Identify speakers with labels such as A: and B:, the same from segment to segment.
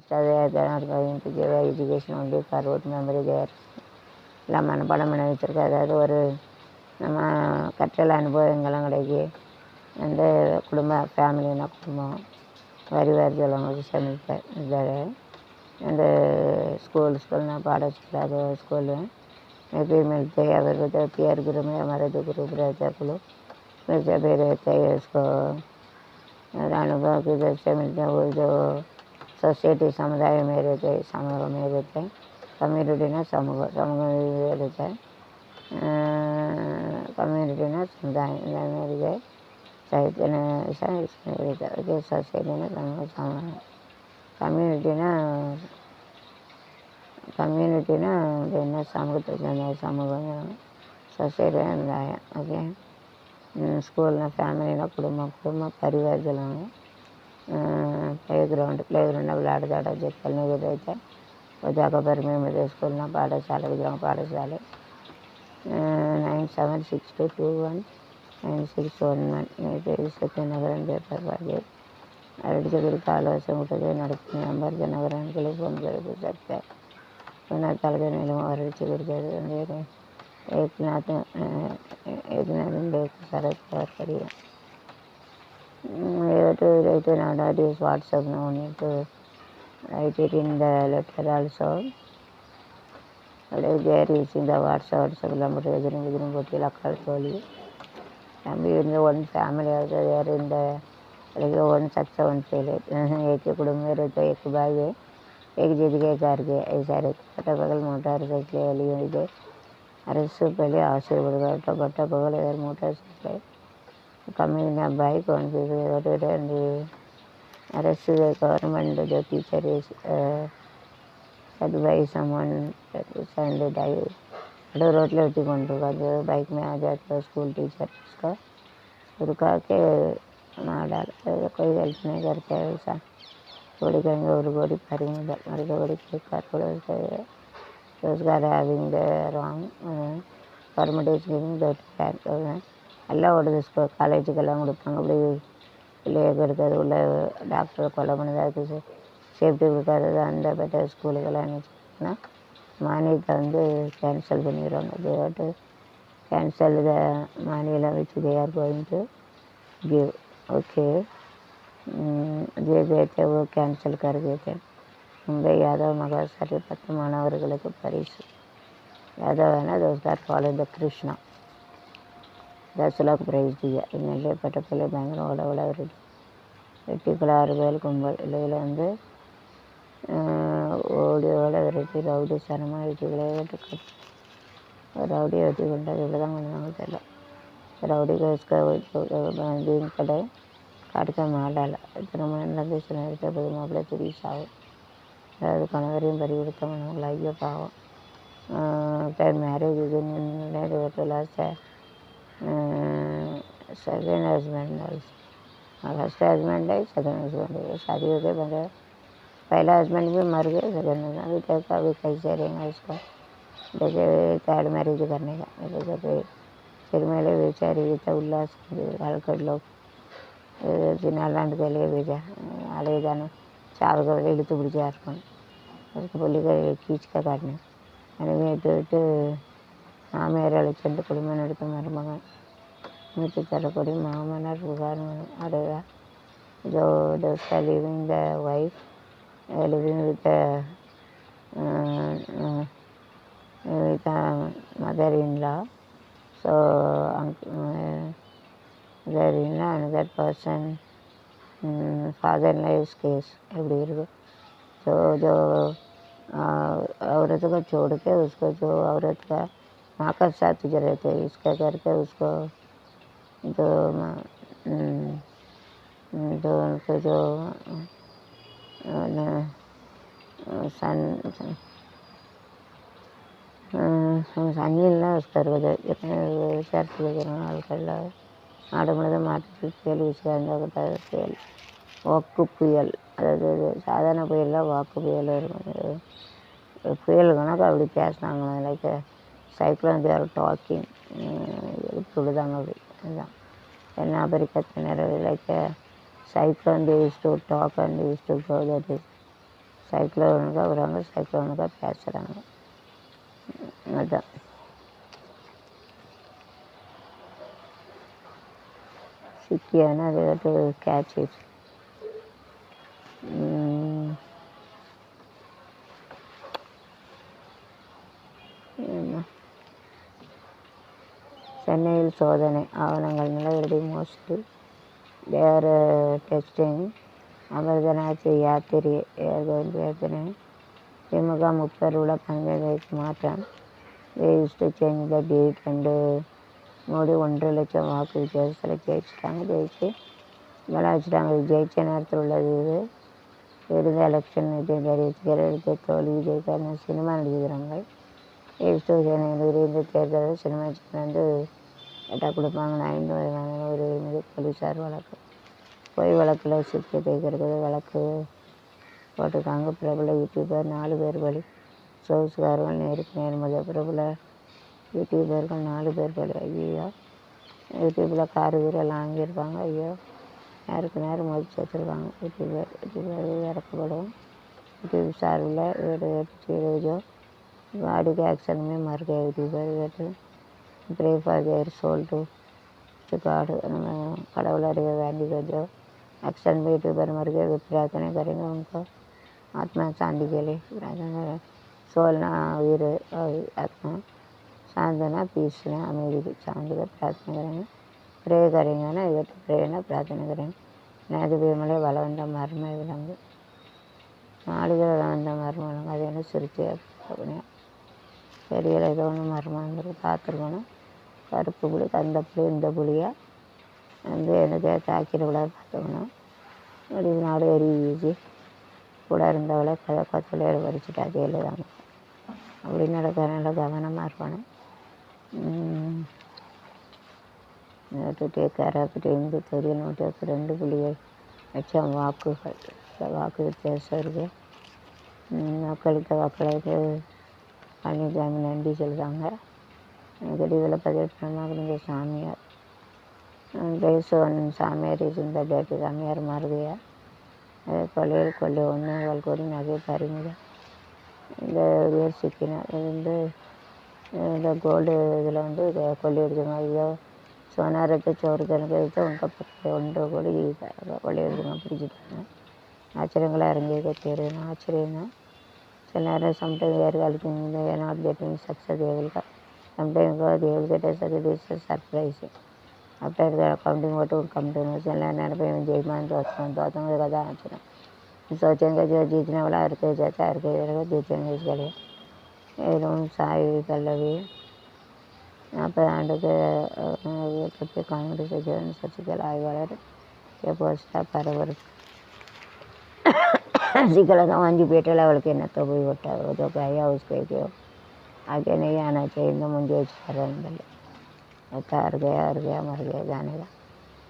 A: they are going to give education only for rote memory there. எல்லாம் மனப்பாடம் பண்ணி வச்சுருக்கேன். அதாவது ஒரு நம்ம கற்றல் அனுபவங்கள்லாம் கிடைக்கி அந்த குடும்பம் ஃபேமிலினா குடும்பம் வரி சொல்லுவாங்க சமைப்பேன் இதில் அந்த स्कूलना पाठशाला तो स्कूल में भी मिलते हैं। अगर तो पीयर ग्रुप में हमारे जो ग्रुप रहते हैं लोग वैसे भी रहते हैं। उसको अनुभव की जैसे मिलते हैं वो जो सोसाइटी समुदाय में रहते हैं, समूह में रहते हैं, कम्युनिटी ना समूह समूह में रहता है, कम्युनिटी ना समुदाय में रहता है, साहित्य ने ऐसा इसमें रहता है। सोसाइटी ना समूह समूह கம்யூனிட்டினா அது என்ன சமூகத்தை சேர்ந்த சமூகம் சொசைட்டி இருந்தாங்க. ஓகே, ஸ்கூல்னா ஃபேமிலினா குடும்பம், குடும்பம் பரிவார் சொல்லுவாங்க. ப்ளே கிரவுண்டாக விளையாடுதாட ஜெக்கல் நிகழ்ச்சி ஜாக்க பெருமை ஸ்கூல்னா பாடசாலை விக்ரம் பாடசாலை 9762219611 சத்யநகரன் பேப்பர் பாக்கி அடிச்சபடி ஆலோசனை விட்டது நடத்தி நம்பர் ஜனகரன்களை ஃபோன் கருப்பு சர்த்த तालुका नीलम वरदीची गुरुदेव एकनाथ शरद पवार करी nowadays WhatsApp no need to write it in the letter also. They are using the WhatsApp gathering poti lakkal soli and in the one family also they are in the like one such one village एक कुटुंब में रहते एक भाई है, एक जगह करके ऐसा रहता बगल मोटरसाइकिल वाली हुई है। अरे इससे पहले आशे बड़ा बट्टा बगल इधर मोटरसाइकिल कम्युनिटी बाइक कौन सी अरे गवर्नमेंट जो teacher is advise someone to send it अरे रोड ले होती कौन तो जो बाइक में आ जाता है स्कूल टीचर उसका रुका के मार डाल कोई हेल्प नहीं करता है वैसा थोड़ी कहेंगे और गोड़ी पारी में हमारे गोड़ी के कार थोड़ा रोजगार having the wrong government giving the எல்லாம் ஓடுது காலேஜுக்கெல்லாம் கொடுப்பாங்க. அப்படி பிள்ளைய இருக்கிறது உள்ள டாக்டரை கொலை பண்ணதாக சேஃப்டி கொடுக்காதது அந்த பெட்டர் ஸ்கூலுக்கெல்லாம் நினச்சிங்கன்னா மானியத்தை கேன்சல் பண்ணிடுவாங்க. தேட்டு கேன்சல் த மானியெல்லாம் வச்சு they are going to give okay जे देते वो कैंसिल कर देते। मुंबई यादव मगासारी 10 மாணவர்களுக்கு பரிசு. यादव है ना दोस्त follow the Krishna 10 lakh prize दिया. इनमें पटपल्ली பயங்கர ஓட வெட்டிக்குள்ள 6 பேர் கும்பல் இதில் ஓட விரட்டி ரவுடி சனமாக வெட்டிக்குள்ளே ரவுடியை வெட்டி கொண்டாது இவ்வளோ தான் பண்ணுவாங்க தெரியல. रउडी को इसका दिन कड़े काट का मार डाला. திருமணம் நடந்து சில நேரத்தில் போது மாப்பிள்ளை திடீர் சாவு. அதாவது கணவரையும் பறிகொடுத்த மனவர்கள் ஐயோ பாவம். மேரேஜ் இது last second husband first husband है सेकंड हस्बैंड है शादी हो गई बंद पहला हस्बैंड भी मर गए सेकंड हस्बैंड अभी तक अभी कैसे रहेगा इसका जैसे थर्ड मैरिज करने का जैसे सिरमेले बेचारी गीता उल्लास आलकड़लो தினாலாண்டுக்கு வெளியே போயிட்டா அலைய தானே சாவுக்கு இழுத்து பிடிச்சி இருக்கணும். அதுக்கு பள்ளிக்க கீச்சுக்க காட்டினேன் அனுப்பி விட்டு மாமியார் அழைச்சிட்டு குடும்பம் நடத்த மருமகன் மீட்டு தரக்கூடிய மாமனார் புகார் அடைவா जो दोस्ता living the wife living with mother in law so mother-in-law another person father-in-law is case எப்படி இருக்கும். जो औरत को छोड़ के उसको जो औरत का माँ का साथ जो रहते हैं इसका करके उसको जो उनको जो சன்னிலாம் தருவது விசாரித்து வைக்கிறோம். ஆட்களில் நாடு முழுவதும் மாற்று புயல் வீசுகிறாங்க. புயல் வாக்கு புயல் அதாவது சாதாரண புயலில் வாக்கு புயல் இருக்கும். புயல் கணக்கு அப்படி பேசினாங்களா லைக் சைக்ளோன் தேர் டாக்கிங் சொல்லுதாங்க அப்படி அதுதான் என்ன அமெரிக்கத்தினர் like cyclone they used to talk and they used to go that is cycle ஒழுங்காக வராங்க, சைக்கிள் ஒழுங்காக பேசுகிறாங்க. அதுதான் சிக்கியானா அதை விட்டு கேட்ச் இட். சென்னையில் சோதனை ஆவணங்கள் நிலவரடி மோஸ்ட்லி தேர் டெஸ்டிங் அமர்தநாத் யாத்திரை ஏற்கனவே திமுக 30 ரூபா பஞ்சாயத்து மாற்றம். they used to change the date and Modi 1.5 லட்சம் வாக்கு வித்தியாசத்தில் ஜெயிச்சு வளாச்சிட்டாங்க. ஜெயிச்ச நேரத்தில் உள்ளது இது. இருந்த எலெக்ஷன் தெரிவித்து தோல்வி விஜய்க்கான சினிமா நடிக்கிறாங்க. இந்த தேர்தலில் சினிமா வந்து கேட்டால் கொடுப்பாங்க. 5 வயதான ஒரு மீது போலீஸார் வழக்கு பொய் வழக்கில் சிக்கி தைக்கிறது வழக்கு போட்டிருக்காங்க. பிரபல யூடியூபர் 4 பேர் பலி. சோர்ஸ்காரர்கள் நேருக்கு நேர்மதி. பிரபல யூடியூபர்கள் 4 பேர் பலி. ஐயோ, யூடியூப்பில் கார் வீரெல்லாம் வாங்கியிருப்பாங்க. ஐயோ, நேருக்கு நேரம் மோதி சேர்த்துருக்காங்க. யூடியூபர் இறக்கப்படும். யூடியூப் சார்பில் வீடு गाड़ी के एक्शन में मर गए YouTuber wait pray for their soul to God. கடவுள் அறிய வேண்டியதோ एक्शन में यूट्यूबर मर गए. वे प्रार्थना करेंगे उनको आत्मा शांति के लिए. प्रार्थना सोल ना वीर आत्मा शांतना पीस ना अमेरिकी शांति का प्रार्थना करेंगे. प्रे करेंगे ना इधर प्रे ना प्रार्थना करेंगे. நேற்று பேமலே வளவந்த மர்ம விலங்கு நாடுகள் வளவந்த மர்ம விலங்கு. அது என்ன சிரிச்சு அப்படின்னா பெரியல ஏதோ ஒன்று மர்மங்கிறது பார்த்துருக்கணும். கருப்பு புளி கந்த புளி இந்த புளியை வந்து எனக்கு தாக்கிடக்கூடாது பார்த்துக்கணும். அப்படி நாடு எரிஞ்சிச்சு கூட இருந்தவளை கொத்தலையோட பறிச்சுட்டு அதே தாங்க. அப்படி நடக்கிறனால கவனமாக இருக்கணும். டேக் கேர் ஆஃப் இந்து தெரிய நோட்டு 2 லட்சம் வாக்குகள் வாக்கு வித்தியாசம் இருக்குது. வாக்களித்த வாக்களுக்கு பழனிசாமி நன்றி சொல்கிறாங்க. இதில் 18 இருந்த சாமியார் தேசவன் சாமியார் இருந்த டேட்டு சாமியார் மாறுதையா கொள்ளையில் கொள்ளை 1 கோடி நகை பறிமுதல். இந்த உயர் சிக்கினார் வந்து இந்த கோல்டு இதில் வந்து கொள்ளையடிச்சவங்க ஐயோ சோனாரத்தை சோறு கணக்கு வச்சு உங்க 1.5 கோடி கொள்ளையடிச்சவங்க பிடிச்சிட்டாங்க. ஆச்சரியங்களாக இறங்கி தெரியும். ஆச்சரியம் தான். சில நேரம் சம்டைம் வேறு காலத்துக்கு நாட் கெட்டிங் சக்ஸஸ் தேவல்கா சம்டைம் தேவல் கெட்ட சக்ஸஸ் சர்ப்ரைஸ் அப்படி இருக்கிற கவுண்டிங் போட்டு கம்ப்யூட்டர் சில நேரம் ஜெயிமான்னு தோற்றவங்க கதை ஆச்சரியம். सोचेंगे जो जीतने वाला हर कोई जाता है, हर कोई रहेगा, जीतेंगे इसके लिए. एवं साई पल्लवी यहाँ पर आंडे के कांग्रेस जन शशिकला आयवाड़ के पोस्टा परवर शशिकला का वांजी बेटे लेवल के न तो कोई होता है. वो तो क्या उसके कि आगे नहीं आना चाहिए. तो मुझे रन बल्ले हार गया मर गया जाने का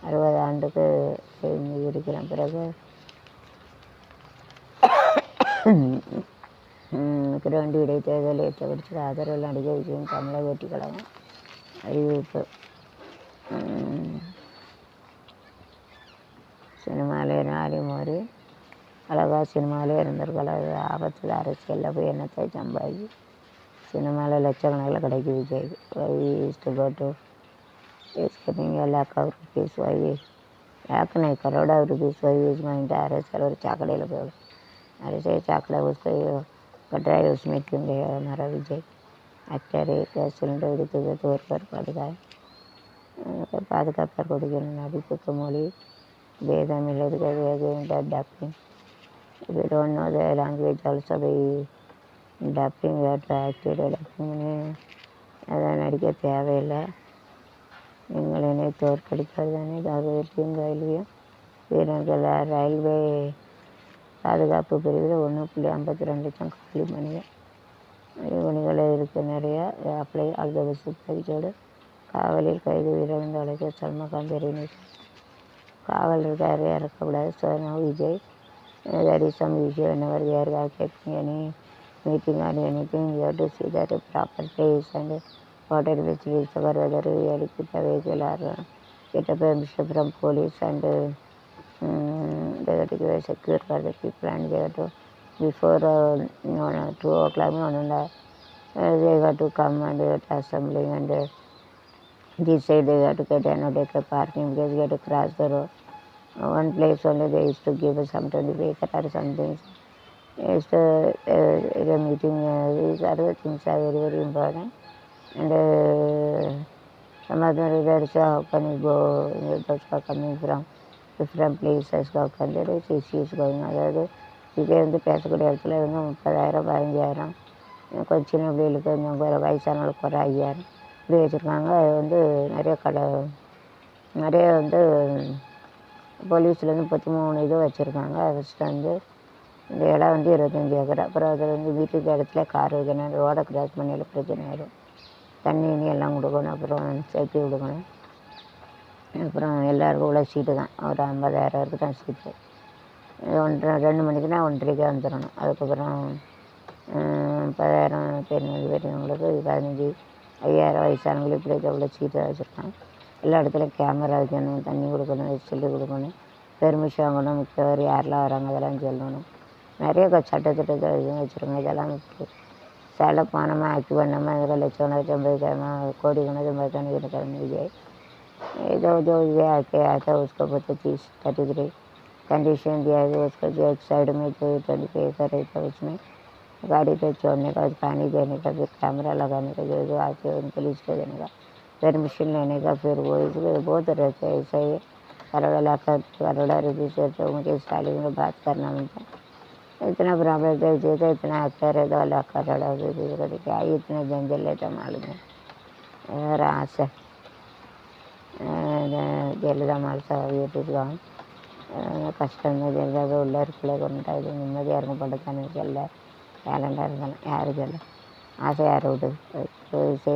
A: 60 ஆண்டுக்கு இருக்கிற பிறகு கிரவுண்டு இடைத்தேர்தல் ஏற்றப்படுத்த ஆதரவில் நடிகை விஜயின் தமிழக வெற்றி கழகம் அறிவிப்பு. சினிமாவிலே நாரி மோரி அழகா சினிமாவிலே இருந்திருக்கல. ஆபத்தில் அரசியலில் போய் என்னத்தை சம்பாதிச்சு சினிமாவில் லட்சக்கணக்கில் கிடைக்கு விஜய். டு इसके लाख रुपीज़ वही लाख नहीं करोड़ा रुपीज़ वही यूज मांगता है. और चाकड़े लगे अरे से चाकड़ा उसको कटराई उसमें क्यों गया हमारा विजय. एक्टर एक सिलेंडर எடுத்து ஒருவர் படுகாய் பாதுகாப்பார் கொடுக்கிற நடிப்புக்கு மொழி பேதம் இல்லை. Dubbing if you don't know the language also by dubbing you have to acted dubbing அதான் நடிக்க தேவையில்லை. நீங்கள் என்னை தோற்கடிப்பதுதானே தகவலையும் ரயில்வேயும் வீரர்கள் ரயில்வே பாதுகாப்பு பிரிவில் 1.52 லட்சம் காலி பணிகள் இருக்குது. நிறைய அப்ளை அல்பபஸ் பயிற்சியோடு காவலில் கைது வீரர்கள் அழைக்க சல்மகாந்த் தெரிவித்தார். காவல் இருக்காரு இறக்கக்கூடாது. Sona Vijay there is some issue whenever we are taking any meeting or anything we have to see that a proper place and water facilities or whether we have to keep a vehicle or get a permission from police and they have to give a secure for the people and they have to before 2 o'clock, they got to come and assembling, and this side they got to get another parking place, they got to cross the road. One place only they used to give us some 25 or something. It's the meeting, these other things are very, very important. And some other leaders, how can you go, those are coming from different places, how can there is issues going on. அதாவது இதே பேசக்கூடிய இடத்துல 30,000 15,000, கொஞ்சம் சின்ன பிள்ளைகளுக்கு கொஞ்சம் வயசானவங்களுக்கு ஒரு 5,000 இப்படி வச்சுருக்காங்க. அது நிறைய போலீஸ்லேருந்து 33 இது வச்சுருக்காங்க. ஃபஸ்ட்டு இந்த இடம் 25 ஏக்கர். அப்புறம் அதில் வீட்டுக்கு இடத்துல கார் வைக்கணும், ரோடை கிராஸ் பண்ணியில் பிரச்சனை ஆயிடும், தண்ணி எல்லாம் கொடுக்கணும், அப்புறம் சேர்த்து கொடுக்கணும். அப்புறம் எல்லாருக்கும் உள்ள சீட்டு தான், ஒரு 50,000 வரைக்கும் தான் சீட்டு. 2 மணிக்குனா 1:30க்கே வந்துடணும். அதுக்கப்புறம் 10,000 பெரியவங்களுக்கு 15, 5,000 வயசானவங்களுக்கு இப்படி உள்ள சீட்டு தான் வச்சுருக்காங்க. எல்லா இடத்துலையும் கேமரா வைக்கணும், தண்ணி கொடுக்கணும், சொல்லி கொடுக்கணும், பெர்மிஷன் வாங்கணும், மிக்கவர் யாரெல்லாம் வராங்க அதெல்லாம் சொல்லணும். நிறைய சட்டத்திட்டத்தை இதுவும் வச்சுருக்காங்க. இதெல்லாம் சில பணமாக ஆக்கி பண்ணாமல் இதில் லட்சம் கோடி கணக்கு संबंधित जो ये आके आता है उसको 32-33 कंडीशन दिया है। उसको जो एक साइड में जो 25 एकड़ रहता है उसमें गाड़ी पे छोड़ने का, पानी देने का, फिर कैमरा लगाने का, जो आते हैं उनको लिस्ट देने का, परमिशन लेने का, फिर वो इसलिए बहुत रहता है। ऐसा ही करोड़ा रुपये से तो मुझे स्टार्टिंग में बात करना मिलता है। इतना प्रॉब्लम देता, इतना अच्छा रहता, वाला करोड़ा रुपये क्या इतना जंजल लेता मालूम है। रास ஜெயலலிதா மால்சா வீட்டுக்குலாம் கஷ்டங்க. ஜெயலலிதா உள்ள இருக்கல கொண்டாது நிம்மதியாக இருக்கும், படுத்தானே சொல்ல டேலண்டாக இருந்தாலும் யாரு சொல்ல आशा यार उधर तो इसे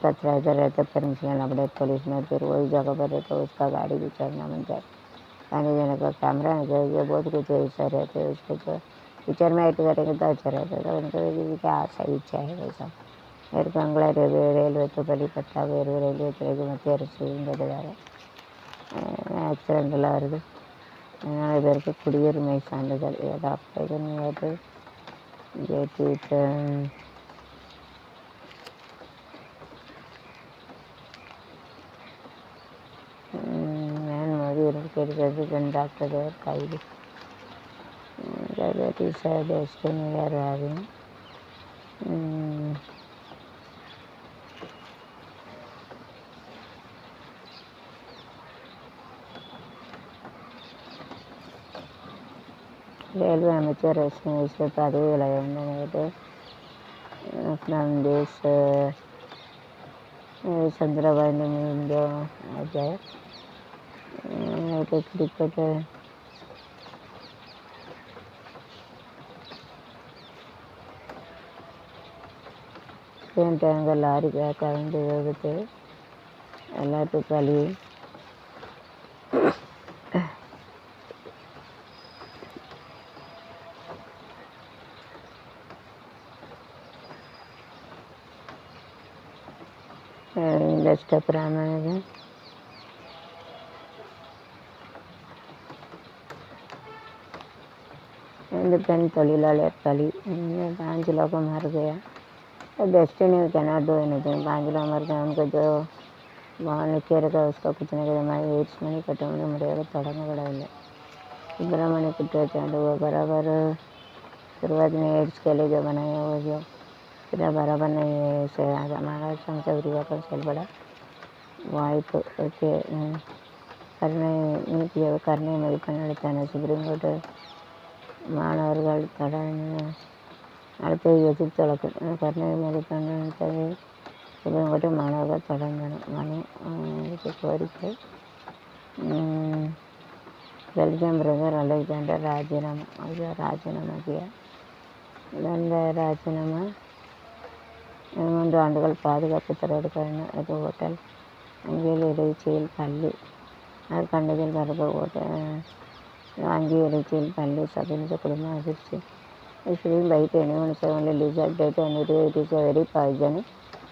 A: 17,000 रहते परमिशन अपने पुलिस में, फिर वही जगह पर रहता तो उसका गाड़ी भी चढ़ना मन जाए, पानी देने का कैमरा नहीं चाहिए, बहुत कुछ ऐसा रहता है। उसको तो पिक्चर में ऐड करेंगे तो अच्छा रहता है। तो उनको क्या आशा इच्छा है वैसा இருக்காங்களா. ரயில்வே பள்ளி பட்டா ரயில்வே துறைக்கு மத்திய அரசு இங்கிறதால ஆக்சிடென்ட்லாம் வருது. 4 பேருக்கு குடியுரிமை சான்றிதழ் ஏதாவது கேட்டு मैन मोदी के डॉक्टर கைது diabetes destiny are having railway அமைச்சர் ரஷ்மிஸ்ரீ பதவி விலகினர். अपना देश चंद्राबाई ने इंडिया आ जाए तो क्रिकेट सेम टाइम का लारी का कारण विபத்து எல்லாத்துக்கும் கழுவி இந்த ஸ்டெப் ராமாயணம் பெண் தொழிலாளர் பலி 5 लोग मर गया। Destiny cannot do anything. 5 लोग मर गए, उनको जो वहाँ लिखे रखा उसका कुछ नहीं करता। हमारे एड्स मनी कटौने मुड़ेगा तड़ंग बड़ा है सुब्रमण्य कुट्टाचांड वो बराबर शुरुआत में एड्स के लिए जो बनाया वो जो फिर बराबर नहीं से हमारा संसद रिवाकन सेल बड़ा वाइफ के करने मதிப்பெண் சுப்ரீம் கோர்ட்டு மாணவர்கள் அடுத்து எதிர்த்து வழக்கு கருணை மதிப்பெண் சுப்ரீம் கோர்ட்டு மாணவர்கள் தொடங்கணும் மனு கோரிக்கை. बेल्जियम ब्रदर अलेक्जेंडर ராஜினாமா किया। இந்த ராஜினாமா 3 ஆண்டுகள் பாதுகாப்பு தரப்படுகிறது. ஹோட்டல் அங்கேயில் இறைச்சியில் பள்ளி அது கண்டதில் பரப்பு அங்கே இறைச்சியில் பள்ளி சதவீத குடும்பம் அதிர்ச்சி. Shouldn't bite anyone, so only lizard bite and it is a very poisonous.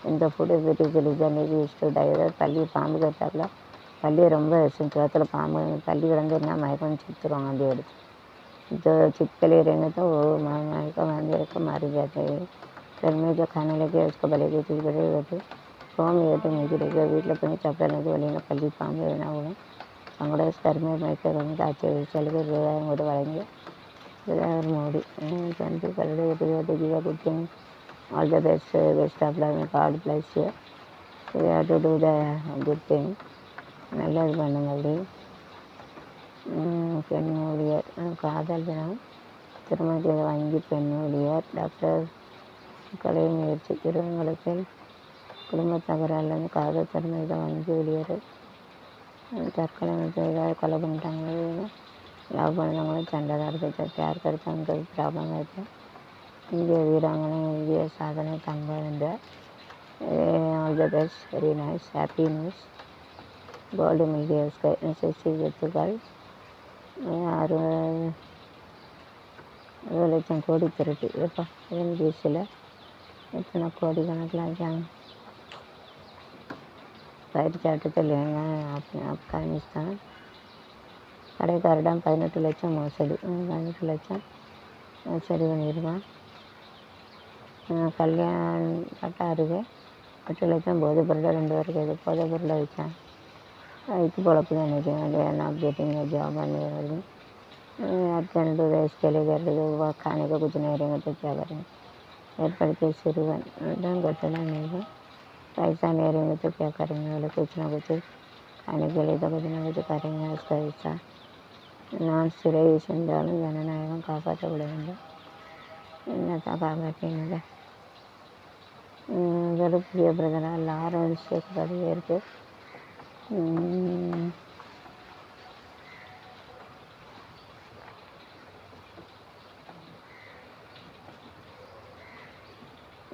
A: In the food, if it is a lizard, it is to die. பள்ளி பாம்பு கட்டாக்கல பள்ளி ரொம்ப சுற்றுலாத்தில் பாம்பு பள்ளி கிடந்துன்னா மயக்கம் செத்துருவாங்க. அந்த எடுத்து जो छिपकली रहेंगे तो वो मार का मंदिर को मार जाते हैं. गर्मी जो खाने लगे उसको भले की चीज़ बड़े होते ఫోన్ చేయటం ఎగిరిగా వీటిలో పని చెప్పడానికి వెళ్ళిన పల్లి పాము ఏమైనా కూడా कांग्रेस कर्मी मैके चलकर కూడా వరంగి ప్రధాని మోడీ 20 కలడు దిగా కూర్చొని all the best of luck God bless you to do the good thing நல்லது பண்ணுங்கள் பெண் ஊழியர் காதல் தினம் திருமணத்தை வாங்கி பெண் ஊழியர் டாக்டர் கலை முயற்சி திருமணத்தில் குடும்ப தகராறுலேருந்து காதல் திருமணத்தை வாங்கி ஊழியர் தற்கொலை ஏதாவது கொலை பண்ணிட்டாங்களோ லவ் பண்ணவங்களும் சண்டை நடந்துட்டு யார் கருத்தாங்க ப்ராப்ளம் ஆகிட்டு இந்திய வீராங்கனை இந்திய சாதனை தங்கம் என்ற all the best very nice happy news gold மீடியாஸ்க்கு எஸ்எஸ்சி வித்துக்கள் 60 லட்சம் கோடி திருட்டு எப்பா என்ஜிசியில் எத்தனை கோடி கணக்கில் ஆச்சாங்க பயிற்சி ஆட்டத்தில் ஆப்கானிஸ்தான் கடைக்காரிடம் 18 லட்சம் மோசடி 18 லட்சம் மோசடி பண்ணியிருக்கான். கல்யாணப்பட்ட அருகே 8 லட்சம் போதைப் பொருளை 2 பேருக்கு எது போதைப் பொருளை வச்சான். வயிற்று பொழப்பு தான் நினைக்கிறேன். नाप गेटिंग है जॉब आने वाली कैन डू द इसके लिए खाने का कुछ नहीं रहेंगे तो क्या करेंगे. एयरपड़ सिरुवन ढंग घटना नहीं है. पैसा नहीं रहेंगे तो क्या करेंगे. वाले कुछ ना कुछ खाने के लिए तो कुछ ना कुछ करेंगे. उसका हिस्सा நான் சிறை சென்றாலும் ஜனநாயகம் காப்பாற்றப்பட வேண்டும். என்னத்தான் காப்பாற்றினது. புதிய பிரதமர் லாரன்ஸ் பதவியேற்பு.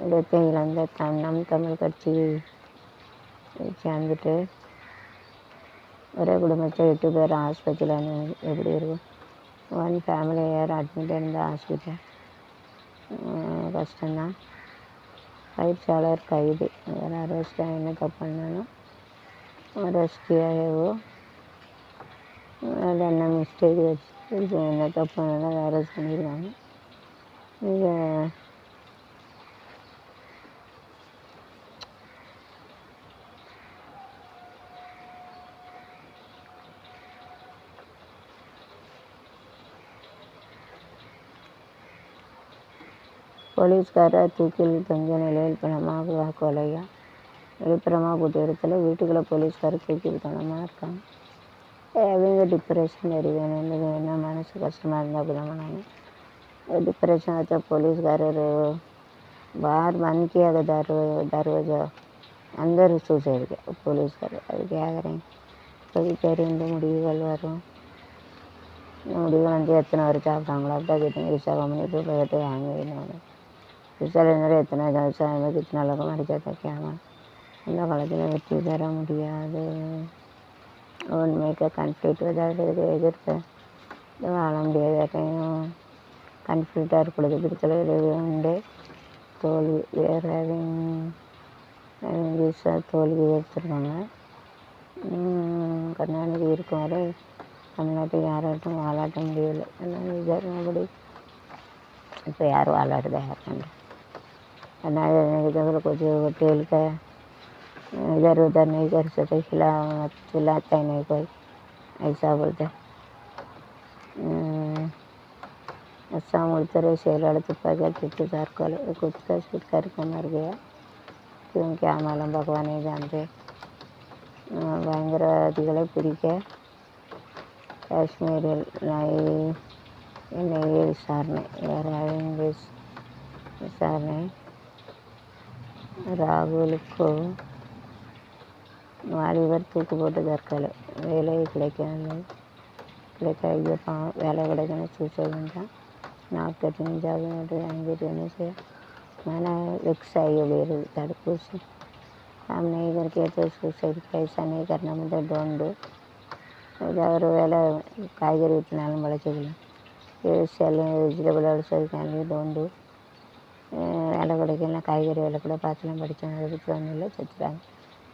A: இடத்தை இழந்த நம் தமிழ் கட்சி சேர்ந்துட்டு ஒரே குடும்பத்தில் 8 பேர் ஆஸ்பத்திரியில் எப்படி இருக்கும். 1 ஃபேமிலி அட்மிட் இருந்த ஹாஸ்பிட்டல் கஷ்டம்தான். பயிற்சியாளர் கைது வேறு அரெஸ்ட்டாக என்ன தப்பு பண்ணாலும் அரெஸ்டியாகவோ அதில் என்ன மிஸ்டேக் வச்சு என்ன தப்பு பண்ணாலும் அரெஸ்ட் பண்ணியிருக்காங்க. இதை போலீஸ்காரர் தூக்கில் தொங்கிய நிலையில் பிணமாக கொலையா. விழுப்புரமா புது இடத்துல வீட்டுக்குள்ளே போலீஸ்காரர் தூக்கில் பிணமாக இருக்காங்க. அவங்க டிப்ரெஷன் அறிவேன் என்ன மனசு கஷ்டமாக இருந்தால் அப்படி தான் பண்ணாங்க. डिप्रेशन अच्छा पुलिसगार बाहर बंद किया गया दरवाजा अंदर सुसाइड किया पुलिसगार. அது क्या करें. இப்போதைக்கு இந்த முடிவுகள் வரும். முடிவுகள் வந்து எத்தனை வருஷம் சாப்பிட்டாங்களோ அப்படி कितने रिक्शा कंपनी पे बैठे आएंगे इन्होंने रिक्शा लेने इतना रिक्शा में कितना लोग मर जाता क्या அந்த காலத்தில் வெற்றி பெற முடியாது. உண்மைக்கு கன்ஃப்ளிக்ட் எதிர்ப்பு வாழ முடியாது. யாரையும் கன்ஃப்ளிக்டாக இருக்கிறது பிடித்தது உண்டு. தோல்வி வேறு தோல்வி எடுத்துருக்காங்க. கருணாநிதி இருக்கும் வரை தமிழ்நாட்டை யாராட்டும் வாழாட்ட முடியலை. மறுபடி இப்போ यार वालाटदा यार कुछ होटल का इधर उधर नहीं कर सकते. खिलाता ही नहीं कोई ऐसा बोलते. अस्साम उड़ते शेराड़ तुप्पा चिट्टू सार्कल खुद का शूट करके मर गया. क्यों क्या मालूम भगवान नहीं जानते. பயங்கரவாதிகளை பிடிக்க காஷ்மீரில் என்ஐஏ விசாரணை. விசாரணை ராகுலுக்கு வாலிபர் தூக்கு போட்டு தற்கொலை. வேலை கிடைக்க ஐயோ வேலை கிடைக்கணும் சூசைட் பண்ணிட்டான். 45 ஜாப் வாங்கிட்டு என்ன செய்ய मैंने வெக்ஸாகி வெளியே தடுப்பூசி काम नहीं करके तो सुसाइड का ऐसा नहीं करना. मतलब डोंट डू. ஒரு வேலை காய்கறி விற்றுனாலும் பழச்சிக்கலாம். Vegetable also can don't do. வேலை கிடைக்கலாம் காய்கறி வேலை கூட பார்த்துலாம் படித்தாங்க. அதை பற்றி ஒன்றும் இல்லை செத்துட்டாங்க.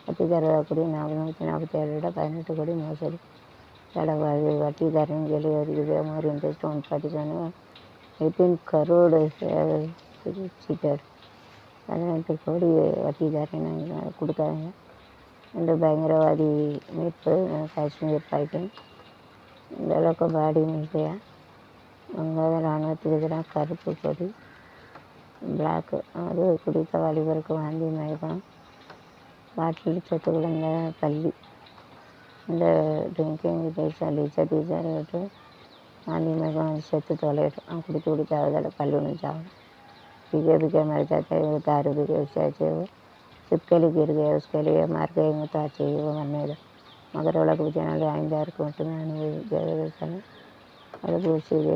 A: 10 தரக்கூடிய 447 18 கோடி மோசடி. साढ़ा वटीदारनि के लिए और more interest on partition 18 crore cheater 18 கோடி வட்டிதாரன் கொடுத்தாங்க. இந்த பயங்கரவாதி மீட்பு காஷ்மீர் ஃபைட்டிங் இந்த அளவுக்கு பாடி மீட்டையா அங்கே இராணுவத்துக்கு எதிராக கருப்பு கொடி பிளாக்கு அது குடித்த வாலிபருக்கு வாந்தி மயக்கம் பாட்டில் செத்து விழுந்த பள்ளி இந்த ட்ரிங்கிங் டீச்சர் விட்டு வாந்தி மயக்கம் செத்து தொலைட்டோம் குடித்து அதில் பள்ளி ஒன்று बीजेपी के मर जाते हैं दारू भी चाहिए वो चिपके गिर गए उसके लिए मार गए तो चाहिए वो मरने दो मगर वो लोग जनाले आइंदा जगह ಅದು ಗೋಸಿಗೆ